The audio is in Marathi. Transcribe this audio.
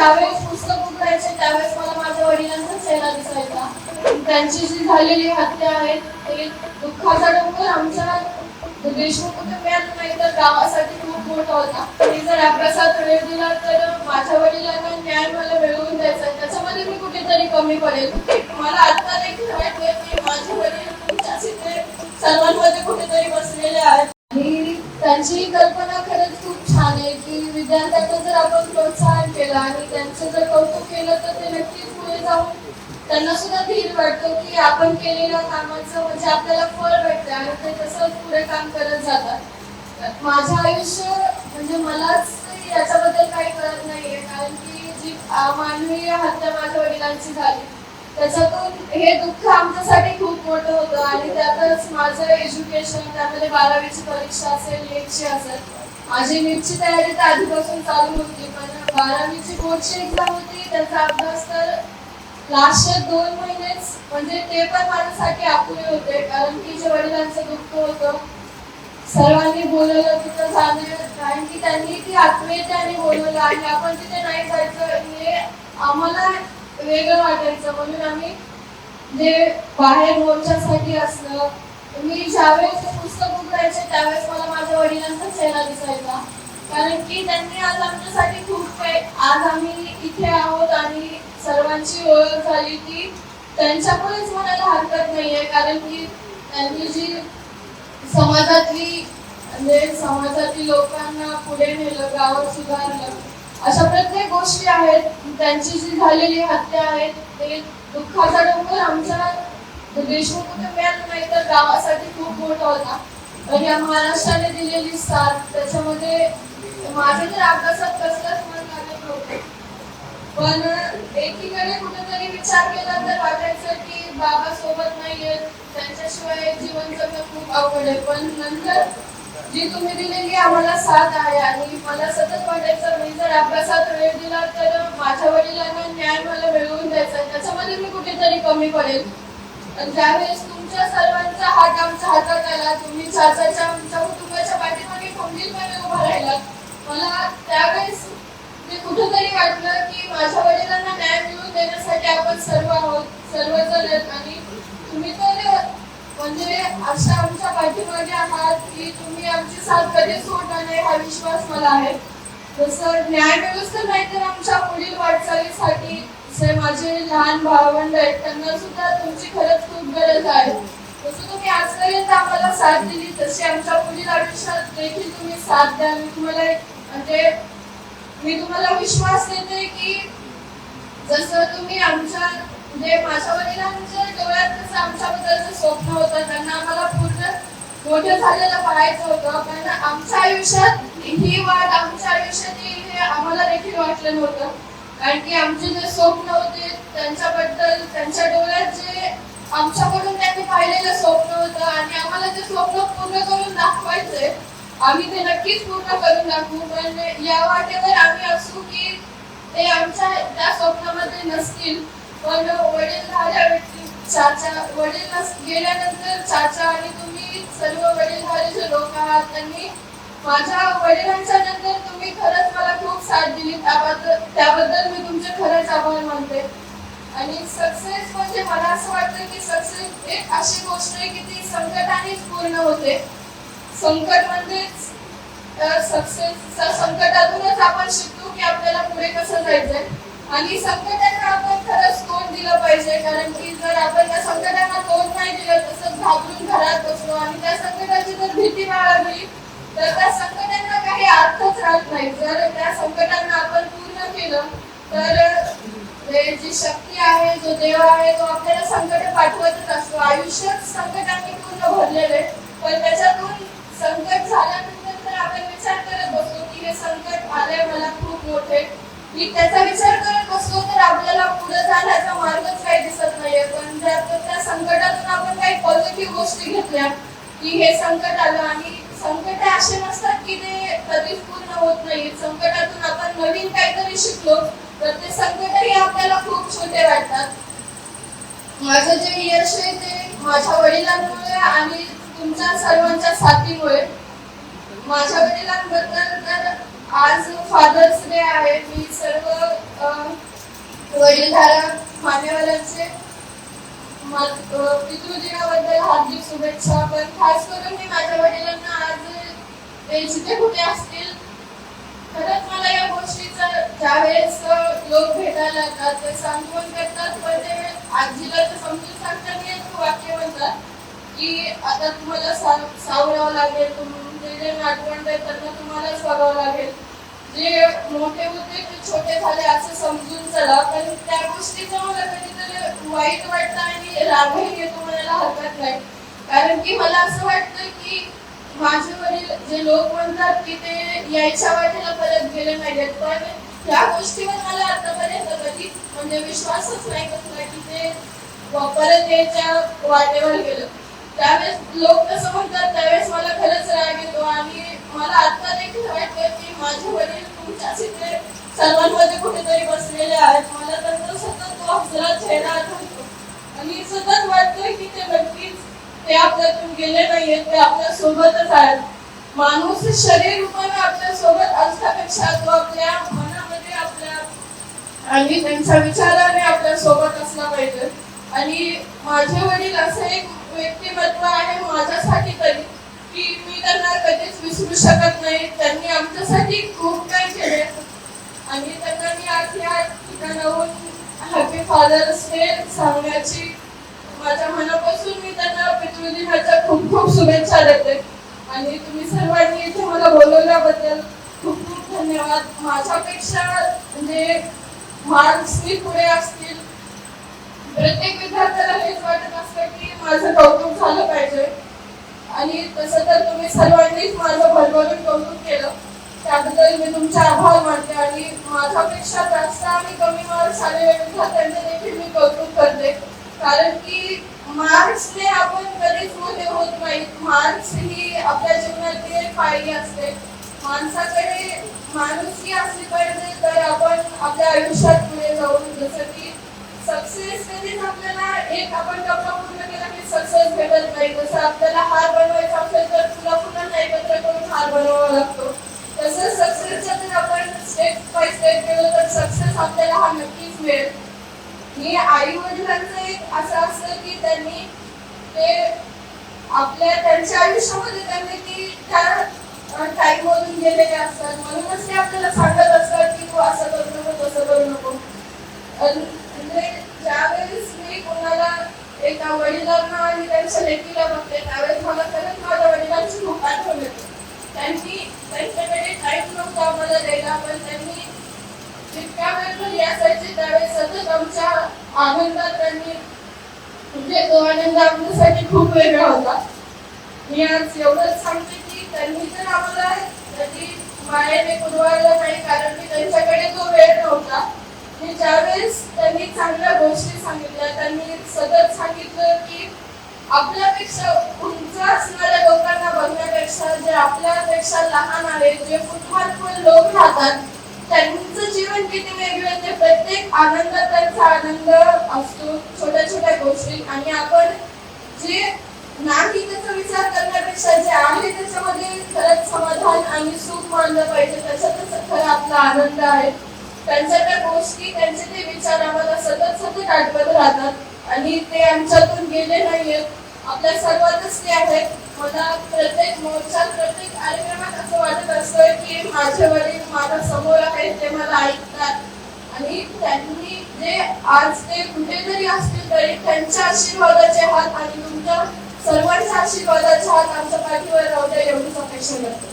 ज्यावेळेस पुस्तक उघडायचे त्यावेळेस मला माझ्या वडिलांचा चेहरा दिसायचा. त्यांची जी झालेली हत्या आहे ते दुःखाचा डोंगर आमच्या देशमुख कुटुंबियात नाही तर गावासाठी खूप मोठा होता. मी जर अभ्यासात वेळ दिला तर माझ्या वडिलांना न्याय मला मिळवून द्यायचा, त्याच्यामध्ये मी कुठेतरी कमी पडेल. मला आता देखील वाटते की माझे वडील तुमच्याच इथे सर्वांमध्ये कुठेतरी बसलेले आहेत आणि त्यांची कल्पना खरंच खूप छान आहे की विद्यार्थ्यांना जर आपण प्रोत्साहन केलं आणि त्यांचं जर कौतुक केलं तर ते नक्कीच पुढे जाऊन त्यांना सुद्धा धीर वाटतो की आपण केलेल्या कामाचं म्हणजे आपल्याला फळ भेटते आणि ते तसंच पुढे काम करत जातात. माझं आयुष्य म्हणजे मलाच याच्याबद्दल काही कळत नाहीये, कारण की जी मानवीय हत्या माझ्या वडिलांची झाली त्याच्यातून हे दुःख आमच्यासाठी खूप मोठं होतं आणि त्यातच माझं एज्युकेशन, त्यामध्ये 12वीची परीक्षा असेल, नीटची असेल. माझी नीटची तयारी तर आधीपासून चालू होती, पण 12वीची बोर्डची एक्झाम होती, त्याचा अभ्यास तर लास्टचे 2 महिनेच म्हणजे ते पण माझ्यासाठी अपुरे होते, कारण की जे वडिलांचं दुःख होतं सर्वांनी बोलवलं तिथं जाणं, कारण की त्यांनी ती आत्मीयतेने बोलवलं आणि आपण तिथे नाही जायचं हे आम्हाला वेगळं वाटायचं. म्हणून आम्ही जे बाहेर मोर्चासाठी असलं, मी ज्यावेळेस ते पुस्तक उघडायचे त्यावेळेस मला माझ्या वडिलांचा चेहरा दिसायचा, कारण की त्यांनी आज आमच्यासाठी खूप काही, आज आम्ही इथे आहोत आणि सर्वांची ओळख झाली ती त्यांच्यामुळेच म्हणायला हरकत नाहीये, कारण की त्यांनी जी समाजातली म्हणजे समाजातील लोकांना पुढे नेलं, गाव सुधारलं, अशा प्रत्येक गोष्टी आहेत. त्यांची जी झालेली हत्या आहे ते दुःखाचा डोंगर आमच्या देशमुख कुटुंबियात नाही तर गावासाठी खूप मोठा होता. तर या महाराष्ट्राने दिलेली साथ, त्याच्यामध्ये माझे तर अभ्यासात कसलाच मन लागत नव्हतं, पण एकीकडे कुठेतरी विचार केला तर वाटायचं की बाबा सोबत नाहीये, त्यांच्याशिवाय जीवन जगणं खूप अवघड आहे. पण नंतर जी तुम्ही दिलेली आम्हाला साथ आहे आणि मला सतत वाटायचं मी जर अभ्यासात वेळ दिला तर माझ्या वडिलांना न्याय मला मिळवून द्यायचा, त्याच्यामध्ये मी कुठेतरी कमी पडेल. ज्यावेळेस तुमच्या सर्वांचा हात आमच्या हातात आला, तुम्ही चाचाच्या आमच्या कुटुंबाच्या पाठीमागे खंबीरपणे उभा राहिलात, मला त्यावेळेस ते कुठेतरी वाटलं की माझ्या वडिलांना न्याय मिळवून देण्यासाठी आपण सर्व आहोत, सर्वजण. आणि तुम्ही तर म्हणजे अशा आमच्या पाठीमागे आहात की तुम्ही आमची साथ कधीच सोडणार नाही हा विश्वास मला आहे. जसं न्याय व्यवस्था नाही तर आमच्या पुढील वाटचालीसाठी जे माझे लहान भावंड आहेत त्यांना सुद्धा तुमची खरंच खूप गरज आहे. जसं तुम्ही आजपर्यंत आम्हाला साथ दिली तशी आमच्या पुढील आयुष्यात देखील तुम्ही साथ द्या. मी तुम्हाला विश्वास देते की जसं तुम्ही आमच्या म्हणजे माझ्या वडिलांच्या डोळ्यात जसं आमच्याबद्दलचं स्वप्न होतं, त्यांना आम्हाला पूर्ण मोठं झालेलं पाहायचं होतं, पण आमच्या आयुष्यात ही वाट आमच्या आयुष्यात येईल हे आम्हाला देखील वाटलं नव्हतं, कारण की आमचे जे स्वप्न होते त्यांच्याबद्दल त्यांच्या डोळ्यात जे आमच्याकडून त्यांनी पाहिलेलं स्वप्न होतं आणि आम्हाला ते स्वप्न पूर्ण करून दाखवायचंय. आम्ही ते नक्कीच पूर्ण करून दाखवू, पण या वाटेवर आम्ही असू की ते आमच्या त्या स्वप्नामध्ये नसतील, पण वडीलधाऱ्या चाचा वडील गेल्यानंतर चाचा आणि तुम्ही सर्व वडीलधारे जे लोक आहात त्यांनी माझ्या वडिलांच्या नंतर तुम्ही खरंच मला खूप साथ दिली, त्याबद्दल मी तुमचे खरंच आभार मानते. आणि सक्सेस म्हणजे मला असं वाटतं की सक्सेस एक अशी गोष्ट आहे की ती संकटानेच पूर्ण होते. संकट म्हणजेच सक्सेस, संकटातूनच आपण शिकतो की आपल्याला पुढे कसं जायचंय आणि संकटांना आपण खरंच तोंड दिलं पाहिजे, कारण की जर आपण त्या संकटांना तोंड नाही दिलं तसंच घाबरून घरात बसलो आणि त्या संकटाची जर भीती बाळगली तर त्या संकटांना काही अर्थच राहत नाही. जर त्या संकटांना आपण पूर्ण केलं तर जी शक्ती आहे, जो देव आहे तो आपल्याला संकट पाठवतच असतो. आयुष्यात संकटांनी पूर्ण भरलेले, पण त्याच्यातून संकट झाल्यानंतर तर आपण विचार करत बसतो की हे संकट आलंय मला खूप मोठे, की त्याचा विचार करत बसतो तर आपल्याला पुढे जाण्याचा मार्गच काही दिसत नाहीये. पण त्या संकटातून आपण काही पॉझिटिव्ह गोष्टी घेतल्या की हे संकट आलं आणि संकट असे नसतात की ते कधीच पूर्ण होत नाही. संकटातून आपण नवीन काहीतरी शिकलो तर ते संकटही आपल्याला खूप छोटे वाटतात. माझं जे यश आहे ते माझ्या वडिलांमुळे आणि तुमच्या सर्वांच्या साथीमुळे. माझ्या वडिलांबद्दल तर आज फादर्स डे आहे, मी सर्व वडीलधारक मान्यवरांचे पितृदिनाबद्दल हार्दिक शुभेच्छा. पण खास करून मी माझ्या वडिलांना आज ते जिथे कुठे असतील, खरंच मला या गोष्टीचा ज्यावेळेस लोक भेटायला येतात ते सांत्वन करतात, पण ते आजीला तर समजून सांगताना एक वाक्य म्हणतात की आता तुम्हाला सावरावं लागेल, तुमचे जे नातवंड आहेत त्यांना तुम्हालाच बघावं लागेल, जे मोठे होते ते छोटे झाले असं समजून चला. पण त्या गोष्टीचं मला कधीतरी वाईट वाटतं आणि रागही येतो म्हणायला हरकत नाही. कारण की मला असं वाटतं की माझे वडील जे लोक म्हणतात की ते यायच्या वाटेला परत गेले नाहीयेत, पण त्या गोष्टीवर मला आतापर्यंत कधी म्हणजे विश्वासच नाही बसला की ते परत यायच्या वाटेवर गेलं. त्यावेळेस लोक कसं म्हणतात त्यावेळेस मला खरंच राग येतो आणि मला आता देखील वाटतं की माझे वडील तुमच्याच इथे सर्वांमध्ये कुठेतरी बसलेले आहेत. मला त्यांचा सतत तो हसरा चेहरा आठवतो आणि सतत वाटतंय की ते नक्कीच ते आपल्यातून गेले नाहीयेत, ते आपल्या सोबतच आहेत. माणूस शरीर रूपाने आपल्या सोबत असण्यापेक्षा तो आपल्या मनामध्ये आपल्या आणि त्यांच्या विचाराने आपल्या सोबत असला पाहिजे. आणि माझे वडील असं एक व्यक्तिमत्व आहे माझ्यासाठी तरी की मी त्यांना कधीच विसरू शकत नाही. त्यांनी आमच्यासाठी खूप काही केले आणि त्यांना मी आज या ठिकाणाहून हॅपी फादर्स डे सांगण्याची माझ्या मनापासून मी त्यांना पितृदिनाच्या खूप खूप शुभेच्छा देते. आणि तुम्ही सर्वांनी इथे मला बोलवल्याबद्दल खूप खूप धन्यवाद. माझ्यापेक्षा म्हणजे मार्क्स मी पुढे असतील, प्रत्येक विद्यार्थ्याला हेच वाटत असतं की माझं कौतुक झालं पाहिजे आणि तसं तर तुम्ही सर्वांनीच माझं भरभरून कौतुक केलं, त्याबद्दल मी तुमचे आभार मानते. आणि माझ्यापेक्षा जास्त आणि कमी मार्क्स आलेल्या विद्यार्थ्यांचे देखील मी कौतुक करते. कारण की मार्क्सने आपण कधीच मोठे होत नाही. मार्क्स ही आपल्या जीवनातील एक पायरी असते. माणसाकडे माणुसकी असली पाहिजे तर आपण आपल्या आयुष्यात पुढे जाऊ. जसं की सक्सेस कधीच आपल्याला एक आपण टप्पा पूर्ण केला की सक्सेस भेटत नाही. जसं आपल्याला हार बनवायचा असेल तर तुला पुन्हा एकत्र करून हार बनवावा लागतो. तसंच सक्सेसच्या जर आपण स्टेप बाय स्टेप गेलो तर सक्सेस आपल्याला हा नक्कीच मिळेल. मी आई वडिलांचं एक असं असतं की त्यांनी ते त्यांच्या आयुष्यामध्ये त्यांनी ती त्या टाइम मधून गेलेले असतात, म्हणूनच ते आपल्याला सांगत असतात की तू असं करू नको तसं करू नको. म्हणजे ज्यावेळेस मी कोणाला एका वडिलांना आणि त्यांच्या लेकीला बघते त्यावेळेस मला खरंच माझ्या वडिलांची खूप आठवण येते. त्यांच्याकडे टाइम नव्हता आम्हाला द्यायला, पण त्यांनी जितक्या वेळ घरी असायचे त्यावेळेस सतत आमच्या आनंदात त्यांनी म्हणजे तो आनंद आमच्यासाठी खूप वेगळा होता. मी आज एवढंच सांगते की त्यांनी तर आम्हाला कधी मायेने पुरवायला नाही, कारण की त्यांच्याकडे तो वेळ नव्हता. आणि ज्यावेळेस त्यांनी चांगल्या गोष्टी सांगितल्या, त्यांनी सतत सांगितलं की आपल्यापेक्षा उंच असणाऱ्या लोकांना बघण्यापेक्षा जे आपल्यापेक्षा लहान आहेत, जे कुटुंबात लोक राहतात त्यांचं जीवन किती वेगळं, ते प्रत्येक आनंदात त्यांचा आनंद असतो छोट्या छोट्या गोष्टी. आणि आपण जे नाही त्याचा विचार करण्यापेक्षा जे आहे त्याच्यामध्ये खरंच समाधान आणि सुख मानलं पाहिजे. त्याच्यातच खरं आपला आनंद आहे. त्यांच्या त्या गोष्टी त्यांचे ते विचार आम्हाला सतत सतत आठवत राहतात आणि ते आमच्यातून गेले नाहीयेत. आपल्या सर्वातच ते आहेत. मला प्रत्येक मोर्चात प्रत्येक कार्यक्रमात असं वाटत असतं की माझे वडील माझ्या समोर आहेत, ते मला ऐकतात आणि त्यांनी जे आज ते कुठेतरी असतील तरी त्यांच्या आशीर्वादाचे हात आणि तुमच्या सर्वांच्या आशीर्वादाचे हात आमच्या पाठीवर राहू द्या एवढीच अपेक्षा करते.